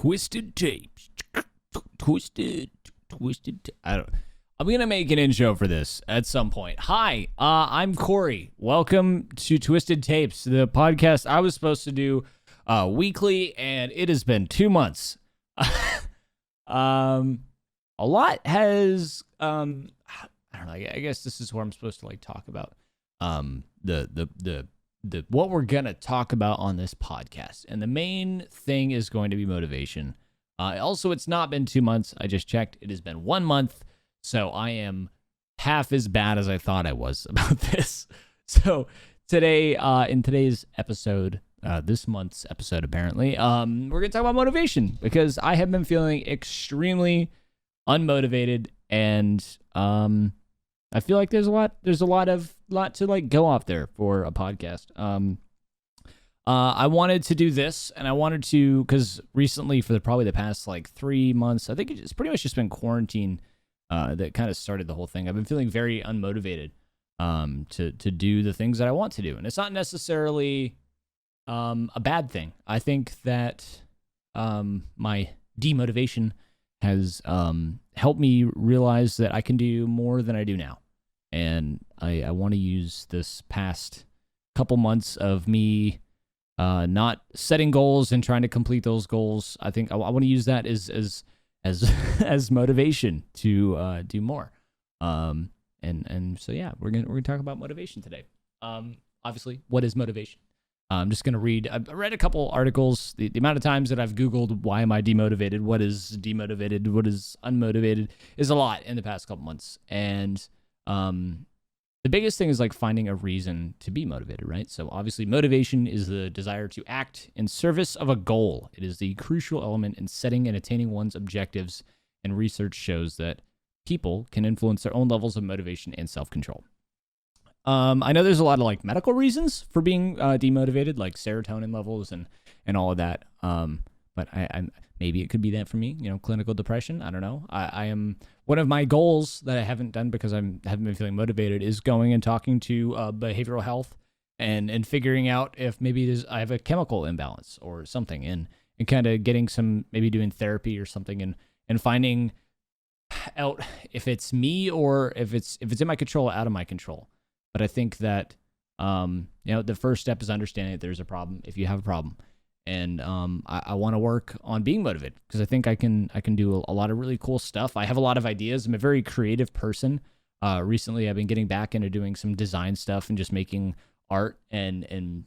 Twisted tapes. Twisted. I'm going to make an intro for this at some point. Hi, I'm Corey. Welcome to Twisted Tapes, the podcast I was supposed to do weekly, and it has been 2 months. A lot has, I don't know, I guess this is where I'm supposed to talk about the what we're going to talk about on this podcast. And the main thing is going to be motivation. Also, it's not been 2 months. I just checked. It has been 1 month. So I am half as bad as I thought I was about this. So today, in today's episode, this month's episode apparently, we're going to talk about motivation because I have been feeling extremely unmotivated, and I feel like there's a lot to go off there for a podcast. I wanted to do this, and I wanted to, because recently for probably the past 3 months, I think it's pretty much just been quarantine that kind of started the whole thing. I've been feeling very unmotivated to do the things that I want to do, and it's not necessarily a bad thing. I think that my demotivation has helped me realize that I can do more than I do now, and I want to use this past couple months of me not setting goals and trying to complete those goals. I think I want to use that as motivation to do more. And so yeah, we're gonna talk about motivation today. Obviously, what is motivation? I'm just gonna read. I read a couple articles. The amount of times that I've Googled why am I demotivated, what is demotivated, what is unmotivated, is a lot in the past couple months. And the biggest thing is finding a reason to be motivated, right? So obviously motivation is the desire to act in service of a goal. It is the crucial element in setting and attaining one's objectives, and research shows that people can influence their own levels of motivation and self-control. I know there's a lot of medical reasons for being demotivated, like serotonin levels and all of that. But I maybe it could be that for me, clinical depression. I don't know. I am, one of my goals that I haven't done because I haven't been feeling motivated is going and talking to behavioral health and figuring out if maybe I have a chemical imbalance or something, and kind of getting some, maybe doing therapy or something, and finding out if it's me or if it's in my control or out of my control. But I think that the first step is understanding that there's a problem if you have a problem. And I want to work on being motivated because I think I can do a lot of really cool stuff. I have a lot of ideas. I'm a very creative person. Recently, I've been getting back into doing some design stuff and just making art and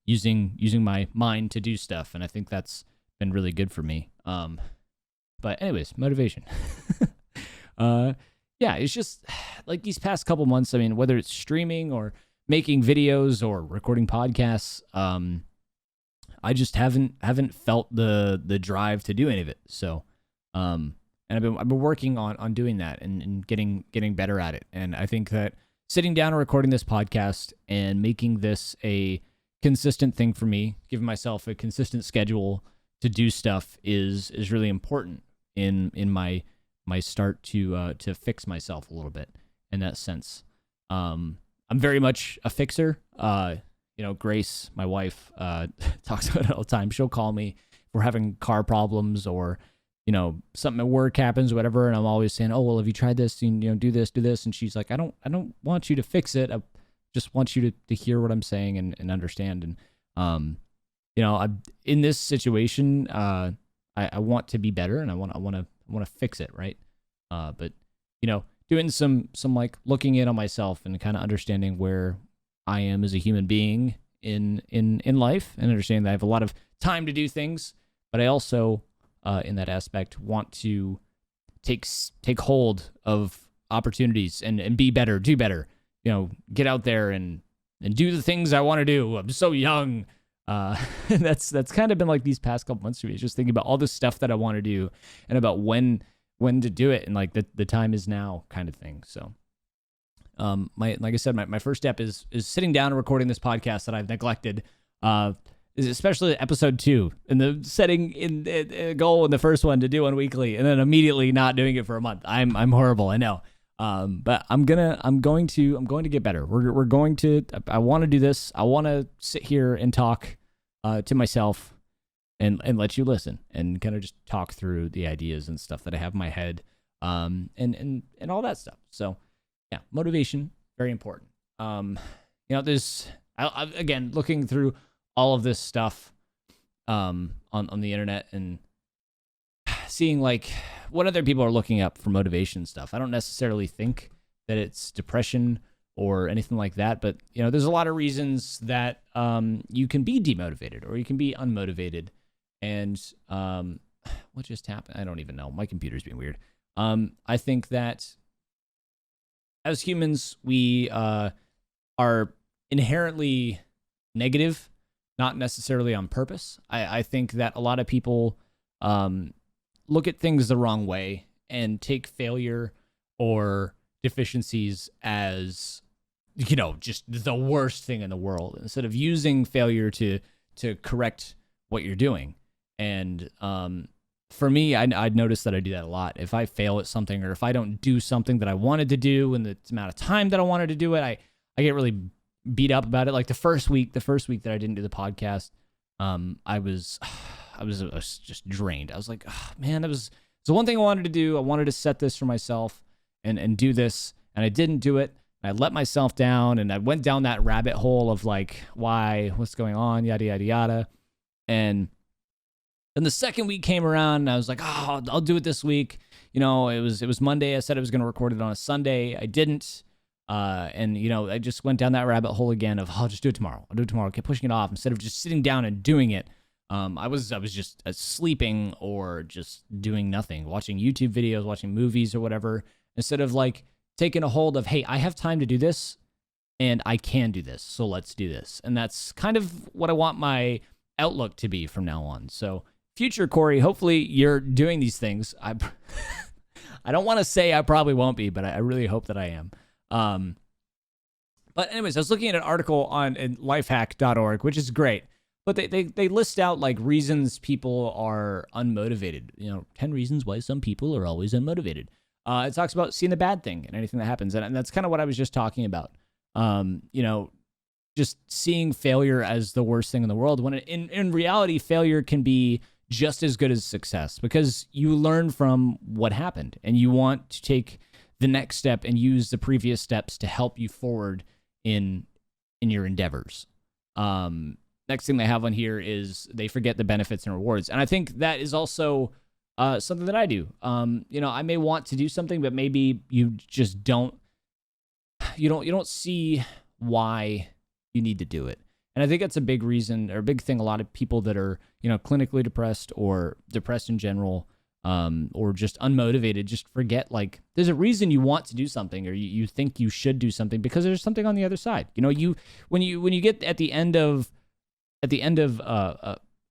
using my mind to do stuff. And I think that's been really good for me. But anyways, motivation. Yeah, it's just these past couple months. I mean, whether it's streaming or making videos or recording podcasts, I just haven't felt the drive to do any of it. So, and I've been working on doing that and getting better at it. And I think that sitting down and recording this podcast and making this a consistent thing for me, giving myself a consistent schedule to do stuff is really important in my start to fix myself a little bit in that sense. I'm very much a fixer. Grace, my wife, talks about it all the time. She'll call me if we're having car problems or, something at work happens, whatever. And I'm always saying, oh, well, have you tried this? And, do this. And she's like, I don't want you to fix it. I just want you to hear what I'm saying and understand. And, I'm in this situation. I want to be better, and I want to fix it. Right. But, doing some looking in on myself and kind of understanding where I am as a human being in life, and understand that I have a lot of time to do things, but I also, in that aspect, want to take hold of opportunities and be better, do better, get out there and do the things I want to do. I'm so young. That's kind of been these past couple months for me, just thinking about all the stuff that I want to do and about when to do it, and the time is now kind of thing. So, like I said, my first step is sitting down and recording this podcast that I've neglected, is especially episode 2, and the setting in a goal in the first one to do one weekly, and then immediately not doing it for a month. I'm horrible, I know. But I'm going to get better. We're going to, I want to do this. I want to sit here and talk to myself and let you listen and kind of just talk through the ideas and stuff that I have in my head, and all that stuff. So yeah, motivation, very important. There's again, looking through all of this stuff on the internet and seeing like what other people are looking up for motivation stuff. I don't necessarily think that it's depression or anything like that, but there's a lot of reasons that you can be demotivated or you can be unmotivated. And what just happened? I don't even know. My computer's being weird. I think that as humans, we are inherently negative, not necessarily on purpose. I think that a lot of people look at things the wrong way and take failure or deficiencies as just the worst thing in the world, instead of using failure to correct what you're doing. And for me, I'd noticed that I do that a lot. If I fail at something, or if I don't do something that I wanted to do in the amount of time that I wanted to do it, I get really beat up about it. Like the first week that I didn't do the podcast, I was just drained. I was like, oh, man, that was the one thing I wanted to do. I wanted to set this for myself and do this, and I didn't do it. And I let myself down, and I went down that rabbit hole of like, why, what's going on, yada, yada, yada. And then the second week came around, and I was like, oh, I'll do it this week. It was Monday. I said I was going to record it on a Sunday. I didn't. And I just went down that rabbit hole again of, I'll just do it tomorrow. I'll do it tomorrow. I kept pushing it off instead of just sitting down and doing it. I was just sleeping or just doing nothing, watching YouTube videos, watching movies or whatever, instead of like taking a hold of, hey, I have time to do this and I can do this. So let's do this. And that's kind of what I want my outlook to be from now on. So future Corey, hopefully you're doing these things. I don't want to say I probably won't be, but I really hope that I am. But anyways, I was looking at an article on lifehack.org, which is great. But they list out like reasons people are unmotivated. 10 reasons why some people are always unmotivated. It talks about seeing the bad thing in anything that happens. And that's kind of what I was just talking about. Just seeing failure as the worst thing in the world, when in reality, failure can be just as good as success, because you learn from what happened and you want to take the next step and use the previous steps to help you forward in your endeavors. Next thing they have on here is they forget the benefits and rewards. And I think that is also something that I do. I may want to do something, but maybe you just don't see why you need to do it. And I think that's a big reason, or a big thing a lot of people that are, clinically depressed or depressed in general, or just unmotivated, just forget, like, there's a reason you want to do something, or you think you should do something, because there's something on the other side. When you get at the end of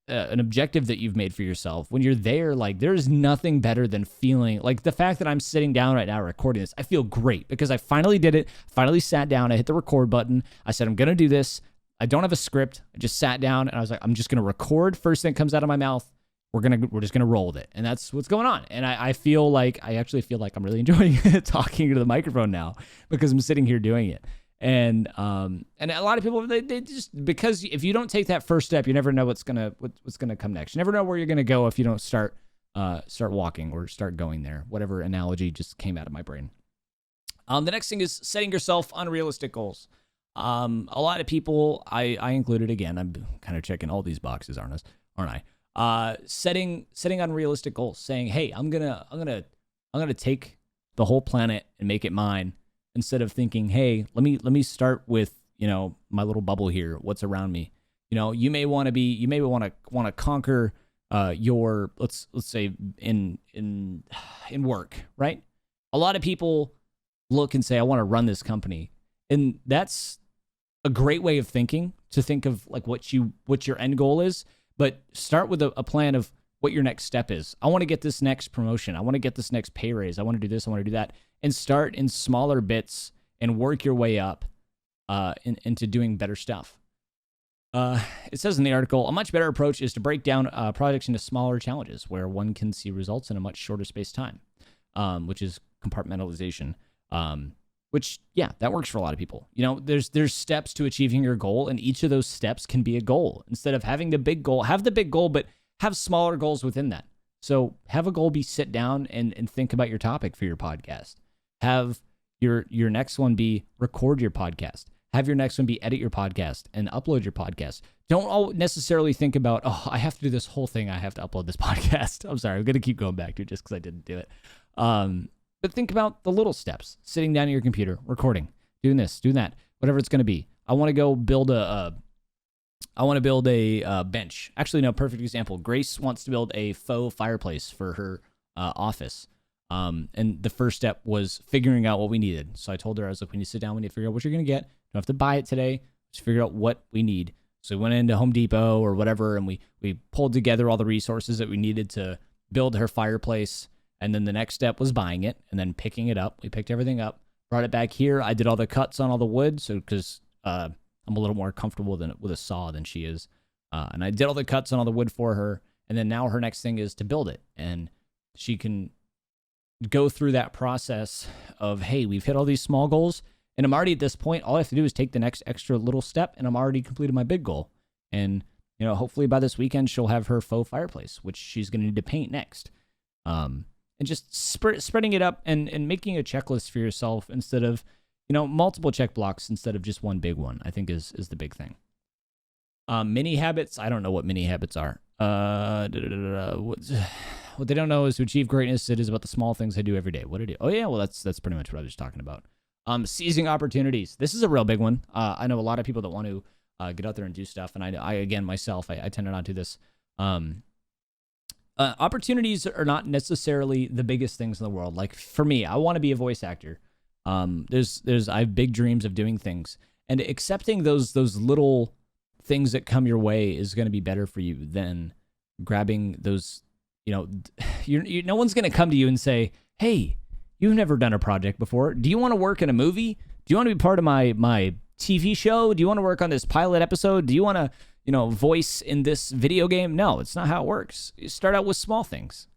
an objective that you've made for yourself, when you're there, like, there's nothing better than feeling like the fact that I'm sitting down right now recording this. I feel great because I finally did it. Finally sat down. I hit the record button. I said, I'm going to do this. I don't have a script. I just sat down and I was like, I'm just going to record. First thing that comes out of my mouth, we're just going to roll with it. And that's what's going on. And I actually feel like I'm really enjoying talking to the microphone now, because I'm sitting here doing it. And a lot of people, they just, because if you don't take that first step, you never know what's gonna come next. You never know where you're gonna go if you don't start walking or start going there. Whatever analogy just came out of my brain. The next thing is setting yourself unrealistic goals. A lot of people, I included, again, I'm kind of checking all these boxes, aren't I? Setting unrealistic goals, saying, hey, I'm gonna take the whole planet and make it mine. Instead of thinking, hey, let me start with, my little bubble here, what's around me. You may want to conquer your, let's say in work, right? A lot of people look and say, I want to run this company. And that's a great way of thinking, to think of like what your end goal is, but start with a plan of what your next step is. I want to get this next promotion. I want to get this next pay raise. I want to do this. I want to do that. And start in smaller bits and work your way up into doing better stuff. It says in the article, a much better approach is to break down projects into smaller challenges where one can see results in a much shorter space time, which is compartmentalization. Which, yeah, that works for a lot of people. There's steps to achieving your goal, and each of those steps can be a goal. Instead of having the big goal, have the big goal, but have smaller goals within that. So have a goal be sit down and think about your topic for your podcast. Have your next one be record your podcast. Have your next one be edit your podcast and upload your podcast. Don't all necessarily think about, oh, I have to do this whole thing. I have to upload this podcast. I'm sorry. I'm going to keep going back to it just because I didn't do it. But think about the little steps. Sitting down at your computer, recording, doing this, doing that, whatever it's going to be. I want to go build a bench. Actually, no, perfect example. Grace wants to build a faux fireplace for her office. And the first step was figuring out what we needed. So I told her, I was like, we need to sit down. We need to figure out what you're going to get. Don't have to buy it today. Just figure out what we need. So we went into Home Depot or whatever, and we pulled together all the resources that we needed to build her fireplace. And then the next step was buying it and then picking it up. We picked everything up, brought it back here. I did all the cuts on all the wood. So because I'm a little more comfortable with a saw than she is. And I did all the cuts on all the wood for her. And then now her next thing is to build it. And she can go through that process of, hey, we've hit all these small goals. And I'm already at this point, all I have to do is take the next extra little step and I'm already completed my big goal. And, hopefully by this weekend, she'll have her faux fireplace, which she's going to need to paint next. And just spreading it up and making a checklist for yourself instead of, multiple check blocks instead of just one big one, I think is the big thing. Mini habits. I don't know what mini habits are. What they don't know is to achieve greatness, it is about the small things I do every day. What I do? Oh yeah, well that's pretty much what I was talking about. Seizing opportunities. This is a real big one. I know a lot of people that want to get out there and do stuff, and I again myself, I tend to not do this. Opportunities are not necessarily the biggest things in the world. Like for me, I want to be a voice actor. I have big dreams of doing things, and accepting those little things that come your way is going to be better for you than grabbing those. No one's going to come to you and say, hey, you've never done a project before. Do you want to work in a movie? Do you want to be part of my TV show? Do you want to work on this pilot episode? Do you want to, voice in this video game? No, it's not how it works. You start out with small things.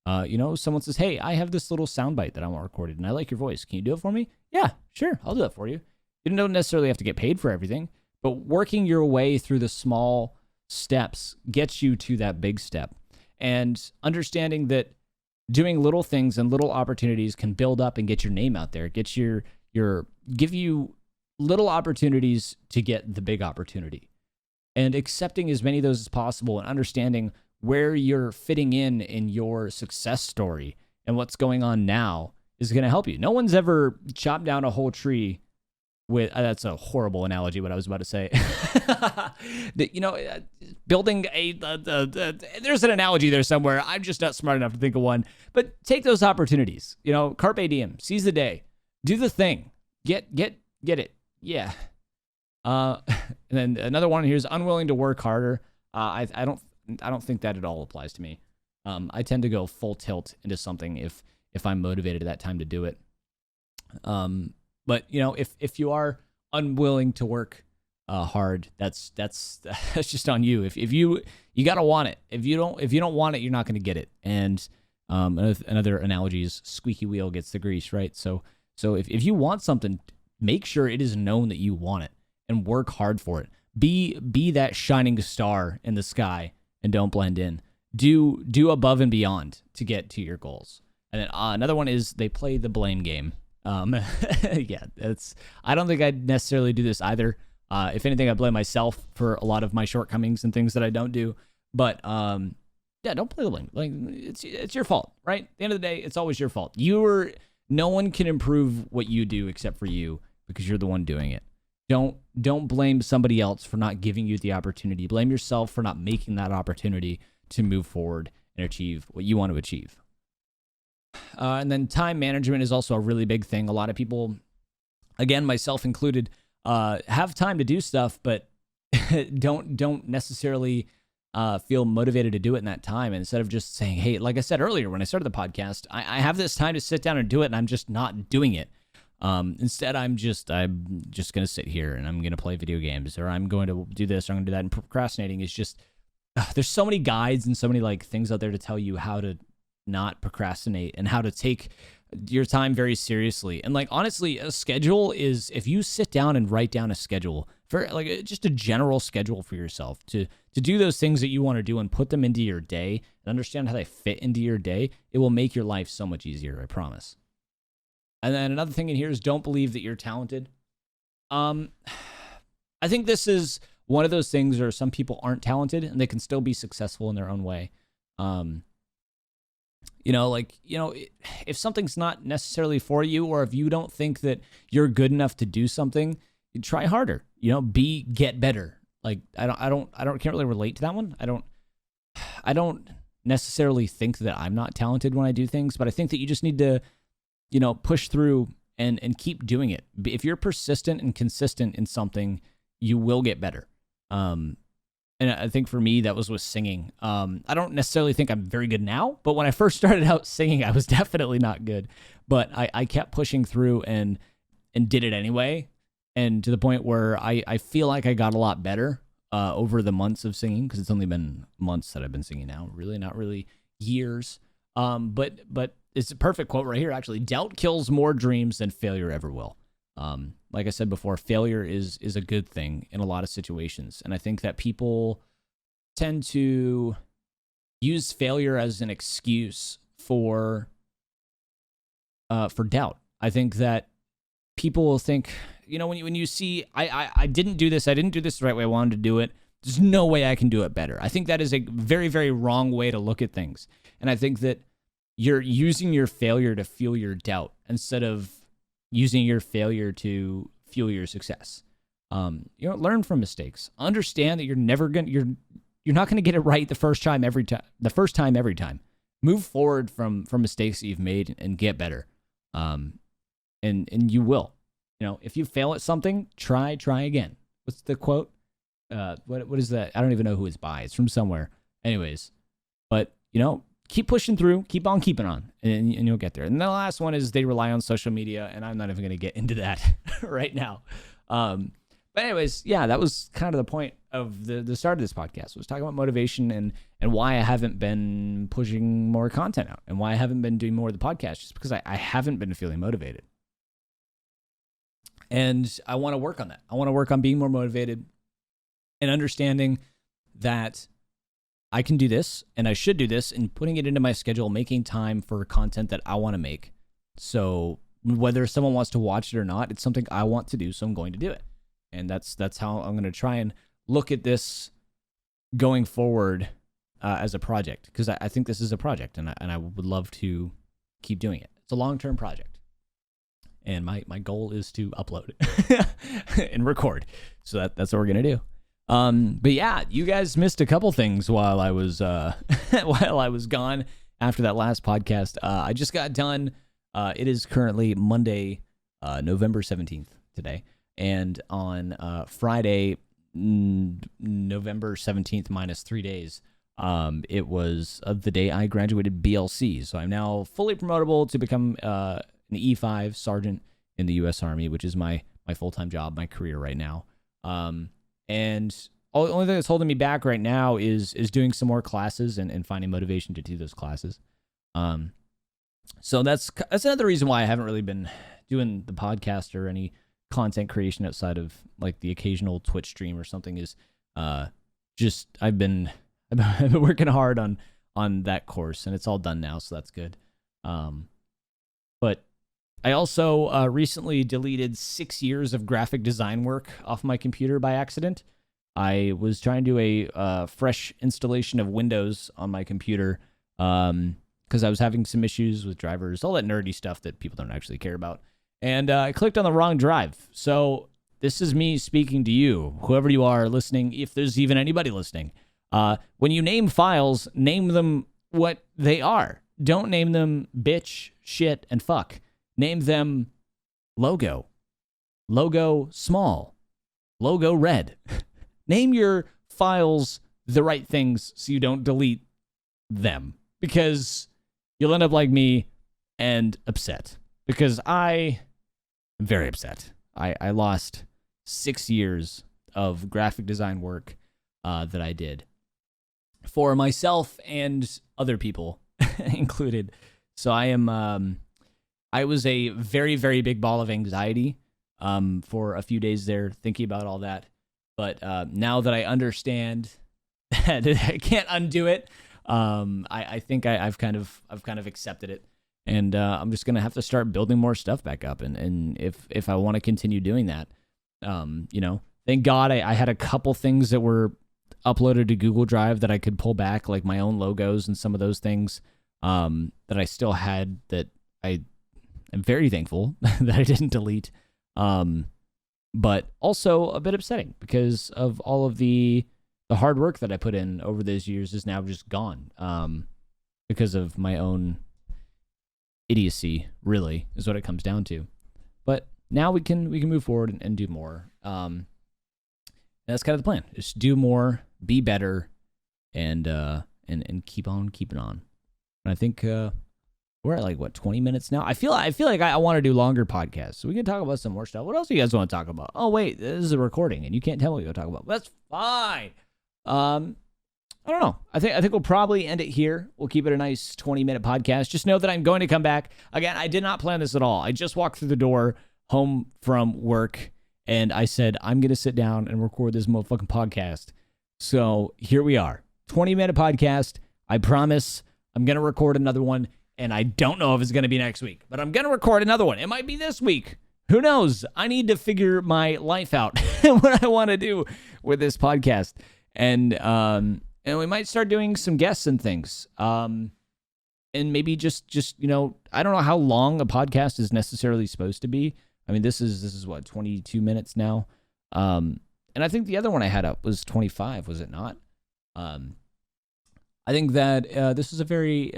Someone says, hey, I have this little soundbite that I want recorded and I like your voice. Can you do it for me? Yeah, sure. I'll do that for you. You don't necessarily have to get paid for everything, but working your way through the small steps gets you to that big step. And understanding that doing little things and little opportunities can build up and get your name out there, give you little opportunities to get the big opportunity. And accepting as many of those as possible and understanding where you're fitting in your success story and what's going on now is going to help you. No one's ever chopped down a whole tree with, that's a horrible analogy, what I was about to say. Building there's an analogy there somewhere. I'm just not smart enough to think of one. But take those opportunities. Carpe diem, seize the day, do the thing, get it. Yeah. And then another one here is unwilling to work harder. I don't think that at all applies to me. I tend to go full tilt into something if I'm motivated at that time to do it. But if you are unwilling to work hard, that's just on you. If you gotta want it. If you don't want it, you're not gonna get it. And another analogy is squeaky wheel gets the grease, right? So if you want something, make sure it is known that you want it and work hard for it. Be that shining star in the sky and don't blend in. Do above and beyond to get to your goals. And then another one is they play the blame game. Yeah, I don't think I'd necessarily do this either. If anything, I blame myself for a lot of my shortcomings and things that I don't do. But yeah, don't play the blame. Like it's your fault, right? At the end of the day, it's always your fault. No one can improve what you do except for you because you're the one doing it. Don't blame somebody else for not giving you the opportunity. Blame yourself for not making that opportunity to move forward and achieve what you want to achieve. And then time management is also a really big thing. A lot of people, again, myself included, have time to do stuff, but don't necessarily feel motivated to do it in that time. And instead of just saying, hey, like I said earlier when I started the podcast, I have this time to sit down and do it, and I'm just not doing it. Instead, I'm just going to sit here and I'm going to play video games, or I'm going to do this, or I'm going to do that. And procrastinating is just, there's so many guides and so many things out there to tell you how to not procrastinate and how to take your time very seriously. And honestly, a schedule is, if you sit down and write down a schedule for like just a general schedule for yourself to do those things that you want to do and put them into your day and understand how they fit into your day. It will make your life so much easier, I promise. And then another thing in here is don't believe that you're talented. I think this is one of those things where some people aren't talented and they can still be successful in their own way. If something's not necessarily for you, or if you don't think that you're good enough to do something, you try harder. Get better. Like can't really relate to that one. I don't necessarily think that I'm not talented when I do things, but I think that you just need to, push through and keep doing it. If you're persistent and consistent in something, you will get better. And I think for me, that was with singing. I don't necessarily think I'm very good now, but when I first started out singing, I was definitely not good. But I kept pushing through and did it anyway. And to the point where I feel like I got a lot better over the months of singing, because it's only been months that I've been singing now, really, not really years. But it's a perfect quote right here, actually. Doubt kills more dreams than failure ever will. Like I said before, failure is a good thing in a lot of situations. And I think that people tend to use failure as an excuse for doubt. I think that people will think, when you see, I didn't do this the right way I wanted to do it, there's no way I can do it better. I think that is a very, very wrong way to look at things. And I think that you're using your failure to fuel your doubt instead of using your failure to fuel your success. Learn from mistakes. Understand that you're not gonna get it right the first time every time. Move forward from mistakes that you've made and get better. And you will. If you fail at something, try again. What's the quote? What is that? I don't even know who it's by. It's from somewhere. Anyways, but keep pushing through, keep on keeping on, and you'll get there. And the last one is they rely on social media, and I'm not even going to get into that right now. But anyways, yeah, that was kind of the point of the start of this podcast. I was talking about motivation and why I haven't been pushing more content out and why I haven't been doing more of the podcast, just because I haven't been feeling motivated. And I want to work on that. I want to work on being more motivated and understanding that I can do this and I should do this, and putting it into my schedule, making time for content that I want to make. So whether someone wants to watch it or not, it's something I want to do, so I'm going to do it. And that's how I'm going to try and look at this going forward as a project, because I think this is a project, and I would love to keep doing it. It's a long-term project. And my goal is to upload and record. So that's what we're going to do. But yeah, you guys missed a couple things while I was gone after that last podcast. I just got done. It is currently Monday, November 17th today. And on Friday, November 17th minus 3 days, it was the day I graduated BLC. So I'm now fully promotable to become an E5 sergeant in the U.S. Army, which is my full-time job, my career right now. And the only thing that's holding me back right now is doing some more classes and finding motivation to do those classes. So that's another reason why I haven't really been doing the podcast or any content creation outside of like the occasional Twitch stream or something. Is just I've been working hard on that course, and it's all done now, so that's good. But I also recently deleted 6 years of graphic design work off my computer by accident. I was trying to do a fresh installation of Windows on my computer because I was having some issues with drivers, all that nerdy stuff that people don't actually care about. And I clicked on the wrong drive. So this is me speaking to you, whoever you are listening, if there's even anybody listening. When you name files, name them what they are. Don't name them bitch, shit, and fuck. Name them logo small, logo red. Name your files the right things so you don't delete them, because you'll end up like me and upset, because I am very upset. I lost 6 years of graphic design work that I did for myself and other people included. So I was a very, very big ball of anxiety for a few days there, thinking about all that. But now that I understand that I can't undo it, I think I've kind of accepted it, and I'm just gonna have to start building more stuff back up. And if I want to continue doing that, thank God I had a couple things that were uploaded to Google Drive that I could pull back, like my own logos and some of those things that I still had that I am very thankful that I didn't delete. But also a bit upsetting because of all of the hard work that I put in over those years is now just gone because of my own idiocy, really, is what it comes down to. But now we can move forward and do more. That's kind of the plan. Just do more, be better, and keep on keeping on. And I think we're at like 20 minutes now. I feel like I want to do longer podcasts, so we can talk about some more stuff. What else do you guys want to talk about? Oh wait, this is a recording, and you can't tell me what you're talk about. That's fine. I don't know. I think we'll probably end it here. We'll keep it a nice 20-minute podcast. Just know that I'm going to come back again. I did not plan this at all. I just walked through the door home from work, and I said I'm gonna sit down and record this motherfucking podcast. So here we are, 20-minute podcast. I promise I'm gonna record another one. And I don't know if it's going to be next week, but I'm going to record another one. It might be this week. Who knows? I need to figure my life out and what I want to do with this podcast. And we might start doing some guests and things. And maybe just I don't know how long a podcast is necessarily supposed to be. I mean, this is what, 22 minutes now. And I think the other one I had up was 25, was it not? I think that this is a very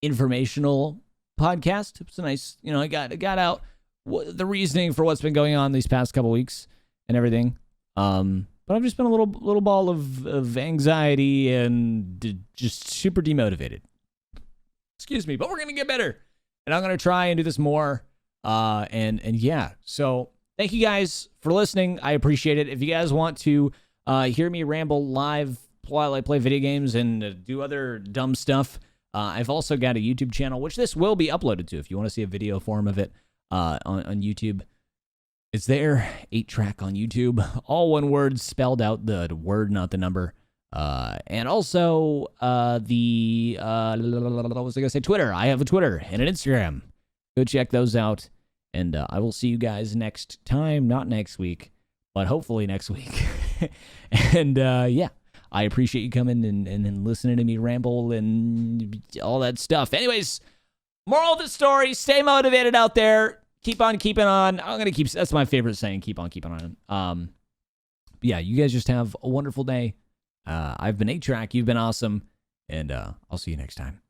informational podcast. It's a nice, I got out the reasoning for what's been going on these past couple weeks and everything. But I've just been a little ball of anxiety and just super demotivated. Excuse me, but we're gonna get better, and I'm gonna try and do this more. And yeah. So thank you guys for listening. I appreciate it. If you guys want to hear me ramble live while I play video games and do other dumb stuff, I've also got a YouTube channel, which this will be uploaded to if you want to see a video form of it on YouTube. It's there, 8-track on YouTube, all one word, spelled out, the word, not the number. And also what was I going to say? Twitter. I have a Twitter and an Instagram. Go check those out. And I will see you guys next time, not next week, but hopefully next week. And yeah. I appreciate you coming and listening to me ramble and all that stuff. Anyways, moral of the story, stay motivated out there. Keep on keeping on. That's my favorite saying, keep on keeping on. Yeah, you guys just have a wonderful day. I've been 8-track. You've been awesome. And I'll see you next time.